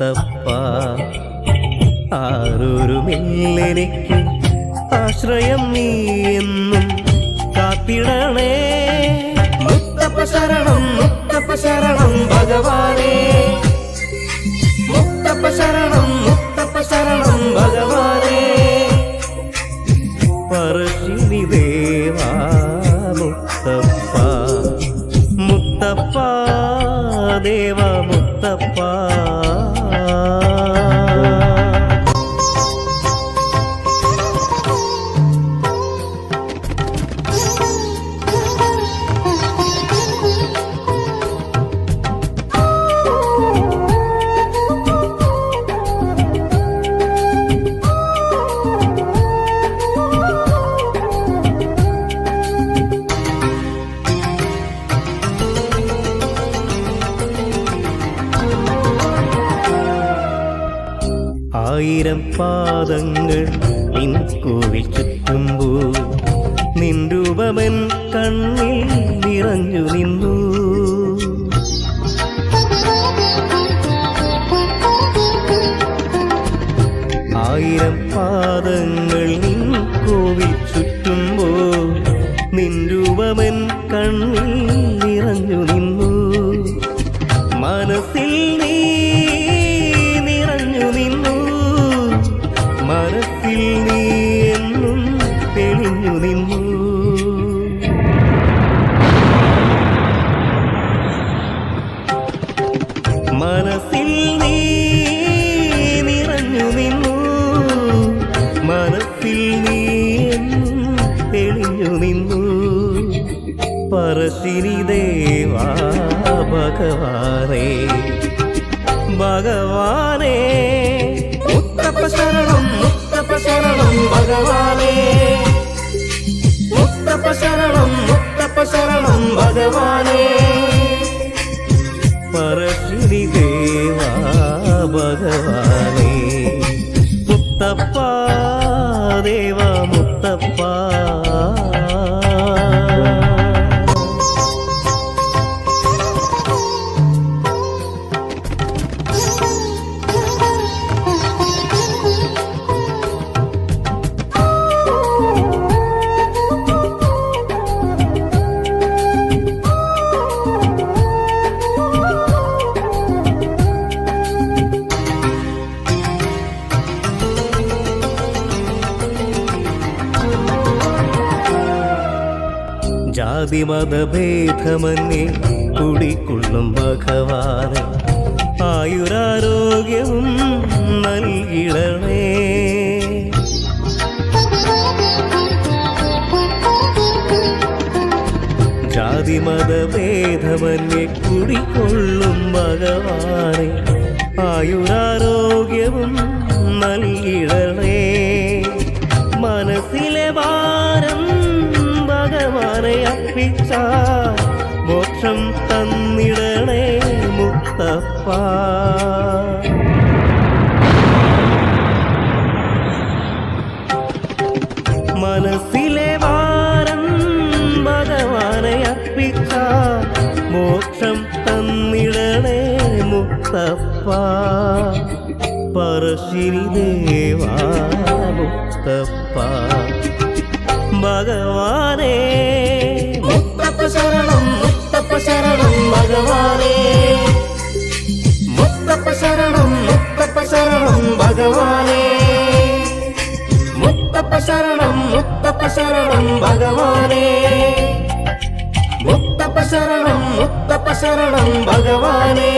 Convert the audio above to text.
മുത്തപ്പ. ആരൊരുമില്ലെനിക്ക് ആശ്രയം നീ എന്നും കാത്തിടണേ. മുത്തപ്പ ശരണം, മുത്തപ്പ ശരണം ഭഗവാനേ. മുത്തപ്പ ശരണം, മുത്തപ്പ ശരണം ഭഗവാനേ. പറശ്ശിനി ദേവാ മുത്തപ്പ, മുത്തപ്പ ദേവ മുത്തപ്പ. ആയിരം പാദങ്ങൾ നിൻ കോവിൽ ചുറ്റുമ്പോൾ നിൻ രൂപമെൻ കണ്ണിൽ നിറഞ്ഞു നിന്നു. ആയിരം പാദങ്ങൾ നിൻ കോവിൽ ചുറ്റുമ്പോൾ നിൻ രൂപമെൻ കണ്ണിൽ നിറഞ്ഞു നിന്നു. മനസ്സിൽ നീ നിറഞ്ഞു നിന്നു, മനസ്സിൽ നീ എന്നും തെളിഞ്ഞു നിന്നു. മനസ്സിൽ നീ നിറഞ്ഞു നിന്നു, മനസ്സിൽ നീ എന്നും തെളിഞ്ഞു നിന്നു. പറശ്ശിനി ദേവാ ഭഗവാനേ, ഭഗവാനേ. മുത്തപ്പ ശരണം, മുത്തപ്പ ശരണം ഭഗവാനേ. മുത്തപ്പ ശരണം, മുത്തപ്പ ശരണം ഭഗവാനേ. പറശ്ശിനി ദേവാ ഭഗവാനേ. മുത്തപ്പ ദേവ മുത്തപ്പ. ജാതിമതഭേദമന്യേ കുടിക്കൊള്ളും ഭഗവാന് ആയുരാരോഗ്യവും നൽകിടണേ. ജാതിമതഭേദമന്യേ കുടിക്കൊള്ളും ഭഗവാന് ആയുരാരോഗ്യവും നൽകിടണേ. മനസ്സിലെ ഭാരം ഭഗവാനെ അർപ്പിച്ച മോക്ഷം തന്നിടണേ മുത്തപ്പ. മനസ്സിലെ ഭാരം ഭഗവാനെ അർപ്പിച്ച മോക്ഷം തന്നിടണേ മുത്തപ്പ. പറശ്ശിനി ദേവാ മുത്തപ്പ ഭഗവാനേ. മുത്തപ്പ ശരണം, മുത്തപ്പ ശരണം ഭഗവാനേ. മുത്തപ്പ ശരണം, മുത്തപ്പ ശരണം ഭഗവാനേ. മുത്തപ്പ ശരണം, മുത്തപ്പ ശരണം ഭഗവാനേ. മുത്തപ്പ ശരണം, മുത്തപ്പ ശരണം ഭഗവാനേ.